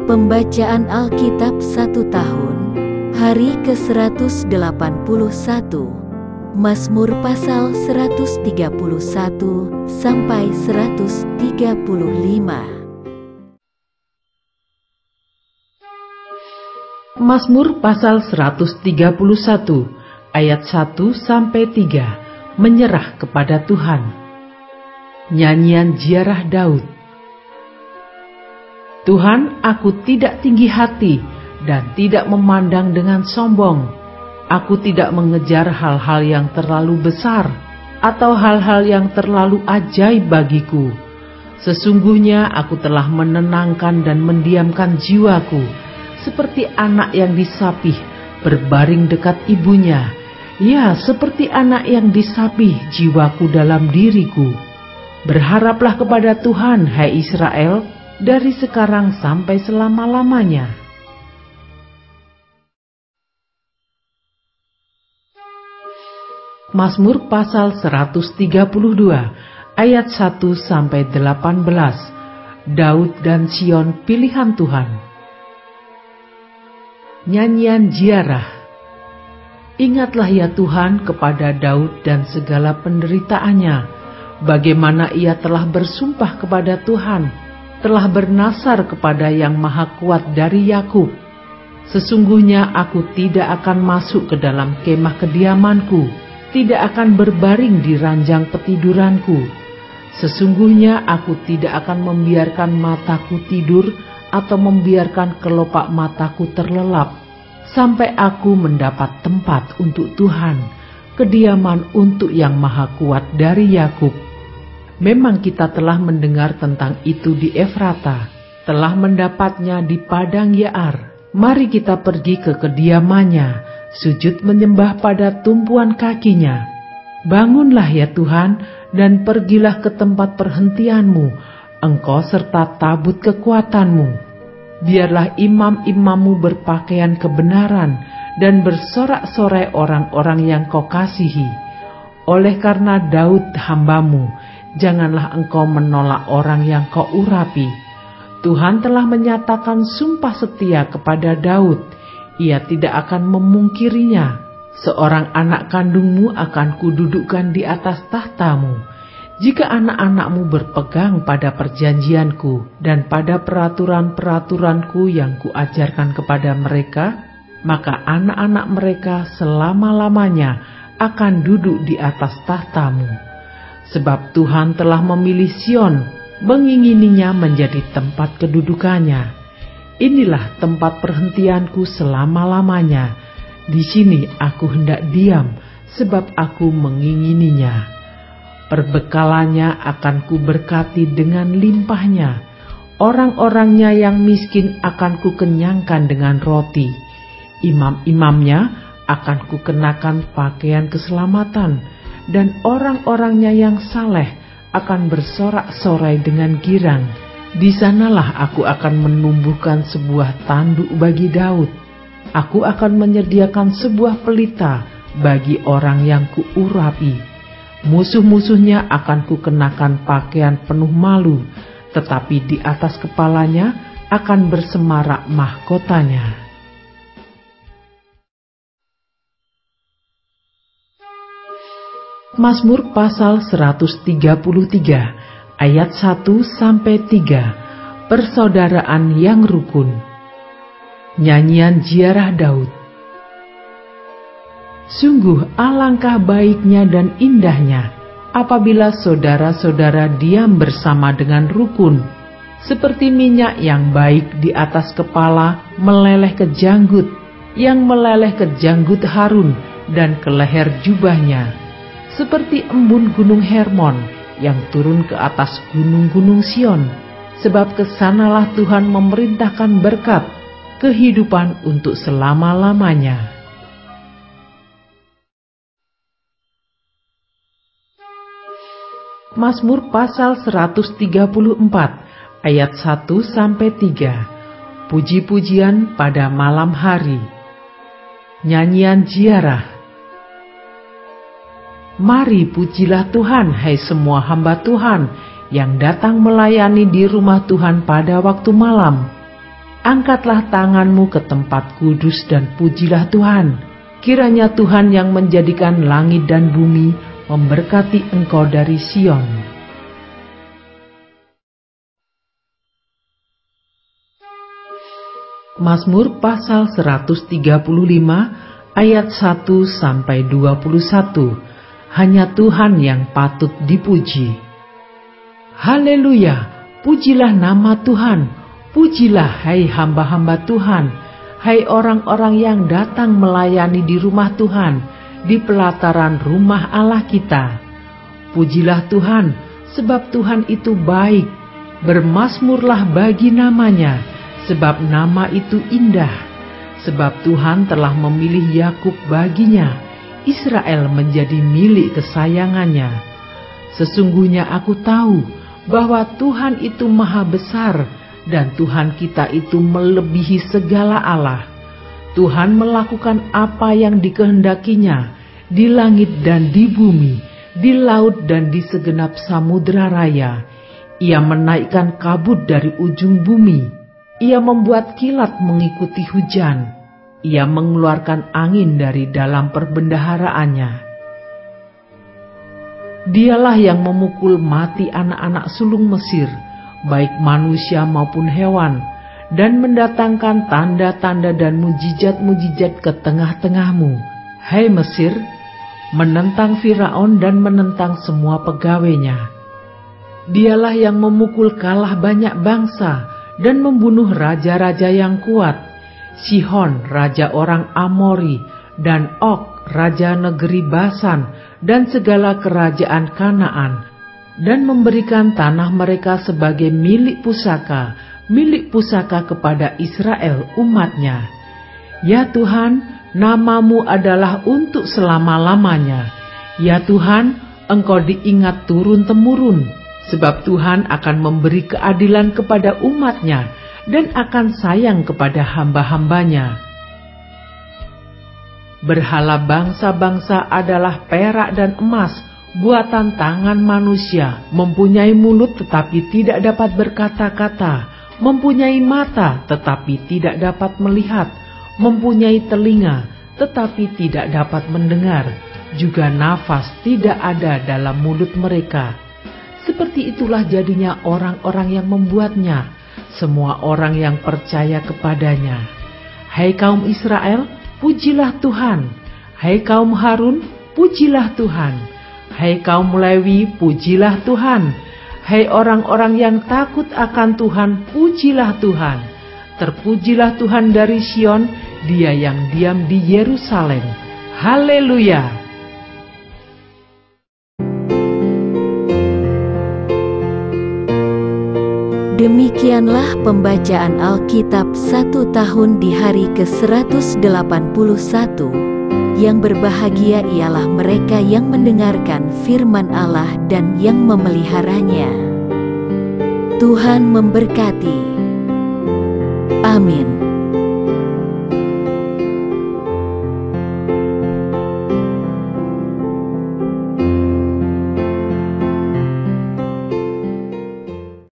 Pembacaan Alkitab 1 tahun, hari ke-181, Mazmur pasal 131 sampai 135. Mazmur pasal 131 ayat 1 sampai 3, menyerah kepada Tuhan. Nyanyian ziarah Daud. Tuhan, aku tidak tinggi hati dan tidak memandang dengan sombong. Aku tidak mengejar hal-hal yang terlalu besar atau hal-hal yang terlalu ajaib bagiku. Sesungguhnya aku telah menenangkan dan mendiamkan jiwaku, seperti anak yang disapih berbaring dekat ibunya. Ya, seperti anak yang disapih jiwaku dalam diriku. Berharaplah kepada Tuhan, hai Israel, dari sekarang sampai selama-lamanya. Mazmur pasal 132 ayat 1 sampai 18. Daud dan Sion pilihan Tuhan. Nyanyian ziarah. Ingatlah ya Tuhan kepada Daud dan segala penderitaannya, bagaimana ia telah bersumpah kepada Tuhan, telah bernasar kepada Yang Maha Kuat dari Yakub. Sesungguhnya aku tidak akan masuk ke dalam kemah kediamanku, tidak akan berbaring di ranjang petiduranku. Sesungguhnya aku tidak akan membiarkan mataku tidur atau membiarkan kelopak mataku terlelap, sampai aku mendapat tempat untuk Tuhan, kediaman untuk Yang Maha Kuat dari Yakub. Memang kita telah mendengar tentang itu di Efrata, telah mendapatnya di padang Yaar. Mari kita pergi ke kediamannya, sujud menyembah pada tumpuan kakinya. Bangunlah ya Tuhan, dan pergilah ke tempat perhentianmu, Engkau serta tabut kekuatanmu. Biarlah imam-imammu berpakaian kebenaran, dan bersorak-sorai orang-orang yang kau kasihi. Oleh karena Daud hambamu, janganlah engkau menolak orang yang kau urapi. Tuhan telah menyatakan sumpah setia kepada Daud. Ia tidak akan memungkirinya. Seorang anak kandungmu akan kududukkan di atas tahtamu. Jika anak-anakmu berpegang pada perjanjianku dan pada peraturan-peraturanku yang kuajarkan kepada mereka, maka anak-anak mereka selama-lamanya akan duduk di atas tahtamu. Sebab Tuhan telah memilih Sion, mengingininya menjadi tempat kedudukannya. Inilah tempat perhentianku selama-lamanya. Di sini aku hendak diam, sebab aku mengingininya. Perbekalannya akan kuberkati dengan limpahnya. Orang-orangnya yang miskin akan kukenyangkan dengan roti. Imam-imamnya akan kukenakan pakaian keselamatan, dan orang-orangnya yang saleh akan bersorak-sorai dengan girang. Di sanalah aku akan menumbuhkan sebuah tanduk bagi Daud. Aku akan menyediakan sebuah pelita bagi orang yang kuurapi. Musuh-musuhnya akan kukenakan pakaian penuh malu, tetapi di atas kepalanya akan bersemarak mahkotanya. Mazmur pasal 133 ayat 1 sampai 3, persaudaraan yang rukun. Nyanyian ziarah Daud. Sungguh alangkah baiknya dan indahnya apabila saudara-saudara diam bersama dengan rukun, seperti minyak yang baik di atas kepala meleleh ke janggut, yang meleleh ke janggut Harun dan ke leher jubahnya, seperti embun gunung Hermon yang turun ke atas gunung-gunung Sion, sebab kesanalah Tuhan memerintahkan berkat, kehidupan untuk selama-lamanya. Mazmur pasal 134 ayat 1 sampai 3, puji-pujian pada malam hari. Nyanyian ziarah. Mari pujilah Tuhan, hai semua hamba Tuhan yang datang melayani di rumah Tuhan pada waktu malam. Angkatlah tanganmu ke tempat kudus dan pujilah Tuhan. Kiranya Tuhan yang menjadikan langit dan bumi memberkati engkau dari Sion. Mazmur pasal 135 ayat 1-21. Hanya Tuhan yang patut dipuji. Haleluya, pujilah nama Tuhan. Pujilah hai hamba-hamba Tuhan, hai orang-orang yang datang melayani di rumah Tuhan, di pelataran rumah Allah kita. Pujilah Tuhan, sebab Tuhan itu baik. Bermazmurlah bagi namanya, sebab nama itu indah. Sebab Tuhan telah memilih Yakub baginya, Israel menjadi milik kesayangannya. Sesungguhnya aku tahu bahwa Tuhan itu maha besar, dan Tuhan kita itu melebihi segala Allah. Tuhan melakukan apa yang dikehendakinya di langit dan di bumi, di laut dan di segenap samudera raya. Ia menaikkan kabut dari ujung bumi. Ia membuat kilat mengikuti hujan. Ia mengeluarkan angin dari dalam perbendaharaannya. Dialah yang memukul mati anak-anak sulung Mesir, baik manusia maupun hewan, dan mendatangkan tanda-tanda dan mujizat-mujizat ke tengah-tengahmu, hai Mesir, menentang Firaun dan menentang semua pegawainya. Dialah yang memukul kalah banyak bangsa dan membunuh raja-raja yang kuat, Sihon, raja orang Amori, dan Og, raja negeri Basan, dan segala kerajaan Kanaan, dan memberikan tanah mereka sebagai milik pusaka kepada Israel umatnya. Ya Tuhan, namamu adalah untuk selama-lamanya. Ya Tuhan, Engkau diingat turun-temurun, sebab Tuhan akan memberi keadilan kepada umatnya dan akan sayang kepada hamba-hambanya. Berhala bangsa-bangsa adalah perak dan emas, buatan tangan manusia, mempunyai mulut tetapi tidak dapat berkata-kata, mempunyai mata tetapi tidak dapat melihat, mempunyai telinga tetapi tidak dapat mendengar, juga nafas tidak ada dalam mulut mereka. Seperti itulah jadinya orang-orang yang membuatnya, semua orang yang percaya kepadanya. Hai kaum Israel, pujilah Tuhan. Hai kaum Harun, pujilah Tuhan. Hai kaum Lewi, pujilah Tuhan. Hai orang-orang yang takut akan Tuhan, pujilah Tuhan. Terpujilah Tuhan dari Sion, Dia yang diam di Yerusalem. Haleluya. Demikianlah pembacaan Alkitab 1 tahun di hari ke-181. Yang berbahagia ialah mereka yang mendengarkan firman Allah dan yang memeliharanya. Tuhan memberkati. Amin.